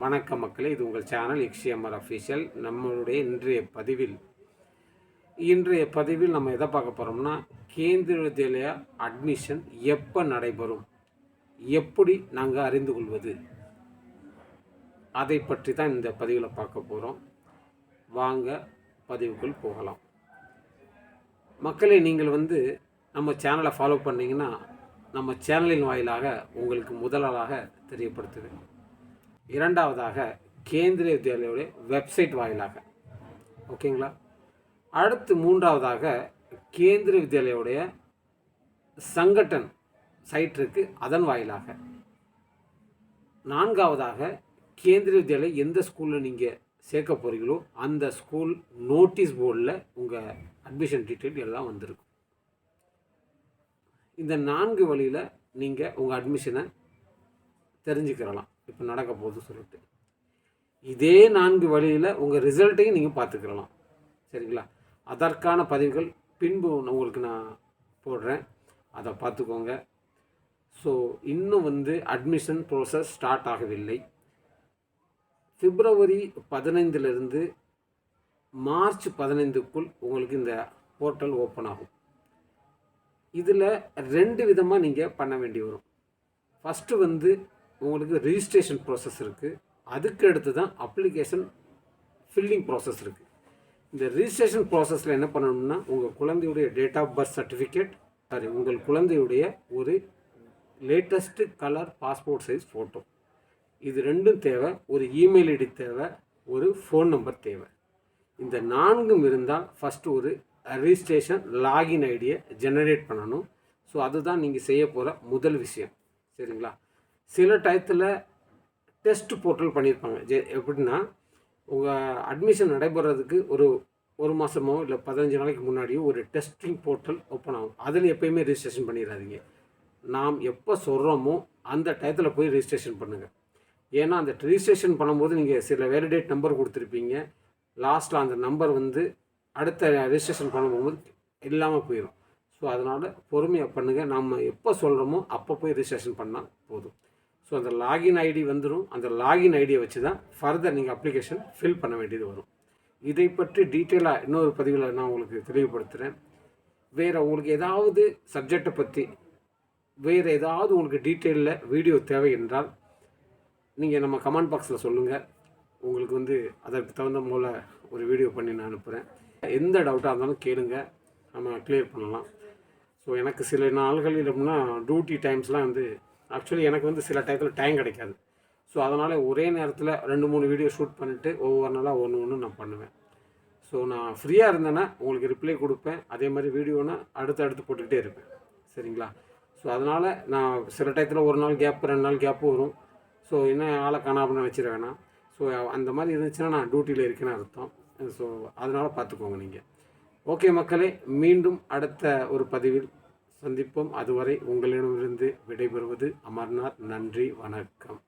வணக்கம் மக்களே, இது உங்கள் சேனல் XMR அஃபீஷியல். நம்மளுடைய இன்றைய பதிவில் நம்ம எதை பார்க்க போகிறோம்னா, கேந்திர வித்யாலயா அட்மிஷன் எப்போ நடைபெறும், எப்படி நாங்கள் அறிந்து கொள்வது, அதை பற்றி தான் இந்த பதிவில் பார்க்க போகிறோம். வாங்க பதிவுக்குள் போகலாம். மக்களே, நீங்கள் நம்ம சேனலை ஃபாலோ பண்ணிங்கன்னா நம்ம சேனலின் வாயிலாக உங்களுக்கு முதலாளாக தெரியப்படுத்துவேன். இரண்டாவதாக கேந்திரிய வித்யாலயோடைய வெப்சைட் வாயிலாக, ஓகேங்களா. அடுத்து மூன்றாவதாக கேந்திரிய வித்யாலயோடைய சங்கட்டன் சைட் இருக்குது, அதன் வாயிலாக. நான்காவதாக கேந்திரிய வித்யாலயா எந்த ஸ்கூலில் நீங்கள் சேர்க்க போகிறீங்களோ அந்த ஸ்கூல் நோட்டீஸ் போர்டில் உங்கள் அட்மிஷன் டீட்டெயில் எல்லாம் வந்திருக்கும். இந்த 4 வழியில் நீங்கள் உங்கள் அட்மிஷனை தெரிஞ்சுக்கிறலாம், இப்போ நடக்க போகுது சொல்லிட்டு. இதே 4 வழியில் உங்கள் ரிசல்ட்டையும் நீங்கள் பார்த்துக்கிறலாம், சரிங்களா. அதற்கான பதிவுகள் பின்பு உங்களுக்கு நான் போடுறேன், அதை பார்த்துக்கோங்க. ஸோ இன்னும் அட்மிஷன் ப்ரோசஸ் ஸ்டார்ட் ஆகவில்லை. பிப்ரவரி 15லிருந்து மார்ச் 15க்குள் உங்களுக்கு இந்த போர்ட்டல் ஓப்பன் ஆகும். இதில் 2 விதமாக நீங்கள் பண்ண வேண்டி வரும். ஃபஸ்ட்டு உங்களுக்கு ரிஜிஸ்ட்ரேஷன் ப்ராசஸ் இருக்குது, அதுக்கு அடுத்து தான் அப்ளிகேஷன் ஃபில்லிங் ப்ராசஸ் இருக்குது. இந்த ரிஜிஸ்ட்ரேஷன் ப்ராசஸில் என்ன பண்ணணும்னா, உங்கள் குழந்தையுடைய டேட் ஆஃப் பர்த் சர்டிஃபிகேட், உங்கள் குழந்தையுடைய ஒரு latest colour passport size photo, இது 2ம் தேவை. ஒரு இமெயில் ஐடி தேவை, ஒரு ஃபோன் நம்பர் தேவை. இந்த 4ம் இருந்தால் ஃபஸ்ட்டு ஒரு ரிஜிஸ்ட்ரேஷன் லாகின் ஐடியை ஜெனரேட் பண்ணணும். ஸோ அதுதான் நீங்கள் செய்ய போகிற முதல் விஷயம், சரிங்களா. சில டயத்தில் டெஸ்ட் போர்ட்டல் பண்ணியிருப்பாங்க. எப்படின்னா, உங்கள் அட்மிஷன் நடைபெறதுக்கு ஒரு மாதமோ இல்லை 15 நாளைக்கு முன்னாடியோ ஒரு டெஸ்டிங் போர்ட்டல் ஓப்பன் ஆகும். அதில் எப்போயுமே ரிஜிஸ்ட்ரேஷன் பண்ணிடாதீங்க. நாம் எப்போ சொல்கிறோமோ அந்த டயத்தில் போய் ரிஜிஸ்ட்ரேஷன் பண்ணுங்கள். ஏன்னா அந்த ரிஜிஸ்ட்ரேஷன் பண்ணும்போது நீங்கள் சில வேலிடேட் நம்பர் கொடுத்துருப்பீங்க, லாஸ்ட்டில் அந்த நம்பர் அடுத்த ரிஜிஸ்ட்ரேஷன் பண்ணும்போது இல்லாமல் போயிடும். ஸோ அதனால் பொறுமையாக பண்ணுங்கள். நம்ம எப்போ சொல்கிறோமோ அப்போ போய் ரிஜிஸ்ட்ரேஷன் பண்ணால் போதும். ஸோ அந்த லாகின் ஐடி வந்துடும். அந்த லாகின் ஐடியை வச்சு தான் ஃபர்தர் நீங்கள் அப்ளிகேஷன் ஃபில் பண்ண வேண்டியது வரும். இதை பற்றி டீட்டெயிலாக இன்னொரு பதிவில் நான் உங்களுக்கு தெளிவுபடுத்துகிறேன். வேறு உங்களுக்கு ஏதாவது சப்ஜெக்டை பற்றி வேறு ஏதாவது உங்களுக்கு டீட்டெயிலில் வீடியோ தேவை என்றால் நீங்கள் நம்ம கமெண்ட் பாக்ஸில் சொல்லுங்கள். உங்களுக்கு அதற்கு தகுந்த போல் ஒரு வீடியோ பண்ணி நான் அனுப்புகிறேன். எந்த டவுட்டாக இருந்தாலும் கேளுங்க, நம்ம கிளியர் பண்ணலாம். ஸோ எனக்கு சில நாள்களில் எப்படின்னா டியூட்டி டைம்ஸ்லாம் ஆக்சுவலி எனக்கு சில டயத்தில் டைம் கிடைக்காது. ஸோ அதனால் ஒரே நேரத்தில் 2-3 வீடியோ ஷூட் பண்ணிவிட்டு ஒவ்வொரு நாளாக ஒன்று நான் பண்ணுவேன். ஸோ நான் ஃப்ரீயாக இருந்தேன்னா உங்களுக்கு ரிப்ளை கொடுப்பேன். அதே மாதிரி வீடியோனா அடுத்து போட்டுக்கிட்டே இருப்பேன், சரிங்களா. ஸோ அதனால் நான் சில டயத்தில் ஒரு நாள் கேப்பு 2 நாள் கேப்பு வரும். ஸோ என்ன ஆளை காணாமல் வச்சிட வேணாம். ஸோ அந்த மாதிரி இருந்துச்சுன்னா நான் டியூட்டியில் இருக்கேன்னு அர்த்தம். ஸோ அதனால் பார்த்துக்கோங்க நீங்கள். ஓகே மக்களே, மீண்டும் அடுத்த ஒரு பதிவில் சந்திப்போம். அதுவரை உங்களிடமிருந்து விடைபெறுவது அமர்நாத். நன்றி, வணக்கம்.